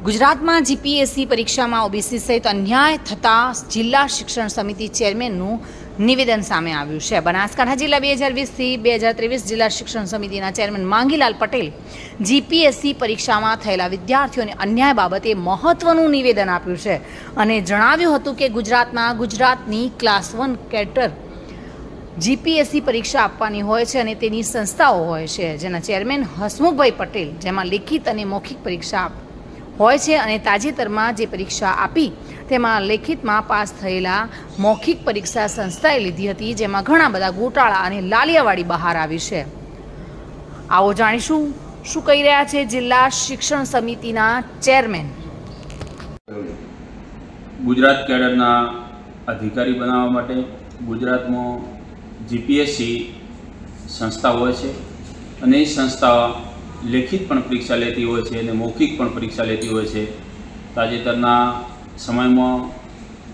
ગુજરાતમાં જીપીએસસી પરીક્ષામાં ઓબીસી સહિત અન્યાય થતાં જિલ્લા શિક્ષણ સમિતિ ચેરમેનનું નિવેદન સામે આવ્યું છે। બનાસકાંઠા જિલ્લા 2020થી 2023 જિલ્લા શિક્ષણ સમિતિના ચેરમેન માંગીલાલ પટેલ જીપીએસસી પરીક્ષામાં થયેલા વિદ્યાર્થીઓને અન્યાય બાબતે મહત્વનું નિવેદન આપ્યું છે અને જણાવ્યું હતું કે ગુજરાતની ક્લાસ 1 કેડર જીપીએસસી પરીક્ષા આપવાની હોય છે અને તેની સંસ્થાઓ હોય છે, જેના ચેરમેન હસમુખભાઈ પટેલ જેમાં લેખિત અને મૌખિક પરીક્ષા હોય છે અને તાજેતરમાં જે પરીક્ષા આપી તેમાં લેખિતમાં પાસ થયેલા મૌખિક પરીક્ષા સંસ્થાએ લીધી હતી, જેમાં ઘણા બધા ગોટાળા અને લાલિયાવાડી બહાર આવી છે। આવો જાણીશું શું કહી રહ્યા છે જિલ્લા શિક્ષણ સમિતિના ચેરમેન। ગુજરાત કેડરના અધિકારી બનાવવા માટે ગુજરાતમાં જીપીએસસી સંસ્થા હોય છે અને એ સંસ્થા લેખિત પણ પરીક્ષા લેતી હોય છે અને મૌખિક પણ પરીક્ષા લેતી હોય છે। તાજેતરના સમયમાં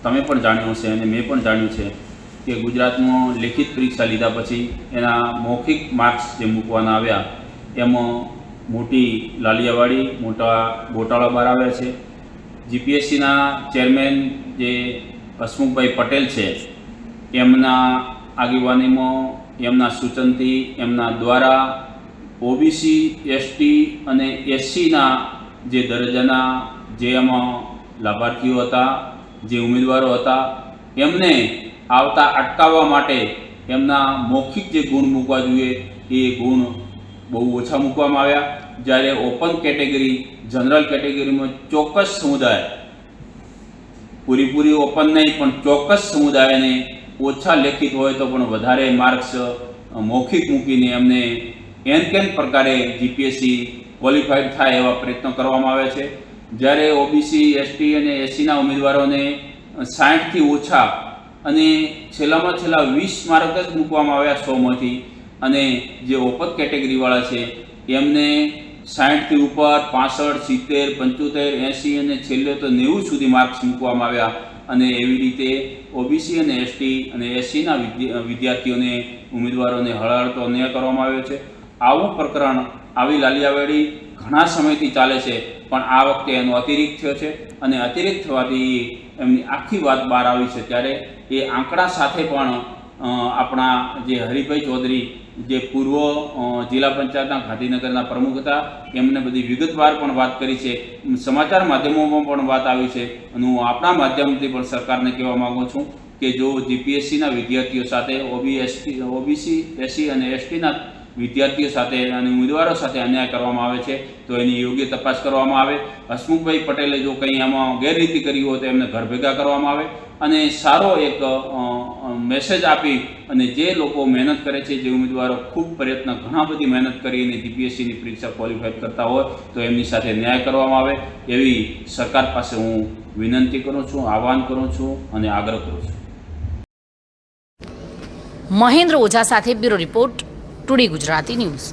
તમે પણ જાણ્યું છે અને મેં પણ જાણ્યું છે કે ગુજરાતમાં લેખિત પરીક્ષા લીધા પછી એના મૌખિક માર્ક્સ જે મૂકવાના આવ્યા એમાં મોટી લાલિયાવાડી, મોટા ગોટાળા બહાર આવ્યા છે। જીપીએસસીના ચેરમેન જે હસમુખભાઈ પટેલ છે એમના આગેવાનીમાં, એમના સૂચનથી, એમના દ્વારા ઓબીસી, એસટી અને એસસીના જે દરજ્જાના જે એમાં લાભાર્થીઓ હતા, જે ઉમેદવારો હતા, એમને આવતા અટકાવવા માટે એમના મૌખિક જે ગુણ મૂકવા જોઈએ એ ગુણ બહુ ઓછા મૂકવામાં આવ્યા। જ્યારે ઓપન કેટેગરી, જનરલ કેટેગરીમાં ચોક્કસ સમુદાય, પૂરેપૂરી ઓપન નહીં પણ ચોક્કસ સમુદાયને ઓછા લેખિત હોય તો પણ વધારે માર્ક્સ મૌખિક મૂકીને એમને કેન પ્રકારે જીપીએસસી ક્વોલિફાઈડ થાય એવા પ્રયત્નો કરવામાં આવે છે। જ્યારે ઓબીસી, એસટી અને એસસીના ઉમેદવારોને 60થી ઓછા અને છેલ્લામાં છેલ્લા 20 માર્ક જ મૂકવામાં આવ્યા 100માંથી, અને જે ઓપન કેટેગરીવાળા છે એમને 60થી ઉપર 65, 70, 75, 80 અને છેલ્લે તો 90 સુધી માર્ક્સ મૂકવામાં આવ્યા। અને એવી રીતે ઓબીસી અને એસટી અને એસસીના વિદ્યાર્થીઓને, ઉમેદવારોને હળહળતો અન્યાય કરવામાં આવ્યો છે। આવું પ્રકરણ, આવી લાલિયાવાડી ઘણા સમયથી ચાલે છે, પણ આ વખતે એનો અતિરિક્ત થયો છે અને અતિરિક્ત થવાથી એમની આખી વાત બહાર આવી છે। ત્યારે એ આંકડા સાથે પણ આપણા જે હરિભાઈ ચૌધરી, જે પૂર્વ જિલ્લા પંચાયતના ગાંધીનગરના પ્રમુખ હતા, એમને બધી વિગતવાર પણ વાત કરી છે, સમાચાર માધ્યમોમાં પણ વાત આવી છે। અને હું આપણા માધ્યમથી પણ સરકારને કહેવા માગું છું કે જો જીપીએસસીના વિદ્યાર્થીઓ સાથે ઓબીસી, એસસી અને એસટીના વિદ્યાર્થીઓ સાથે અને ઉમેદવારો સાથે અન્યાય કરવામાં આવે છે તો એની યોગ્ય તપાસ કરવામાં આવે। હસમુખભાઈ પટેલે જો કંઈ આમાં ગેરરીતિ કરી હોય તો એમને ઘર ભેગા કરવામાં આવે અને સારો એક મેસેજ આપી અને જે લોકો મહેનત કરે છે, જે ઉમેદવારો ખૂબ પ્રયત્ન, ઘણા બધી મહેનત કરીને જીપીએસસીની પરીક્ષા ક્વોલિફાઈડ કરતા હોય તો એમની સાથે ન્યાય કરવામાં આવે એવી સરકાર પાસે હું વિનંતી કરું છું, આહવાન કરું છું અને આગ્રહ કરું છું। મહેન્દ્ર ઓઝા સાથે bureau report, today Gujarati news.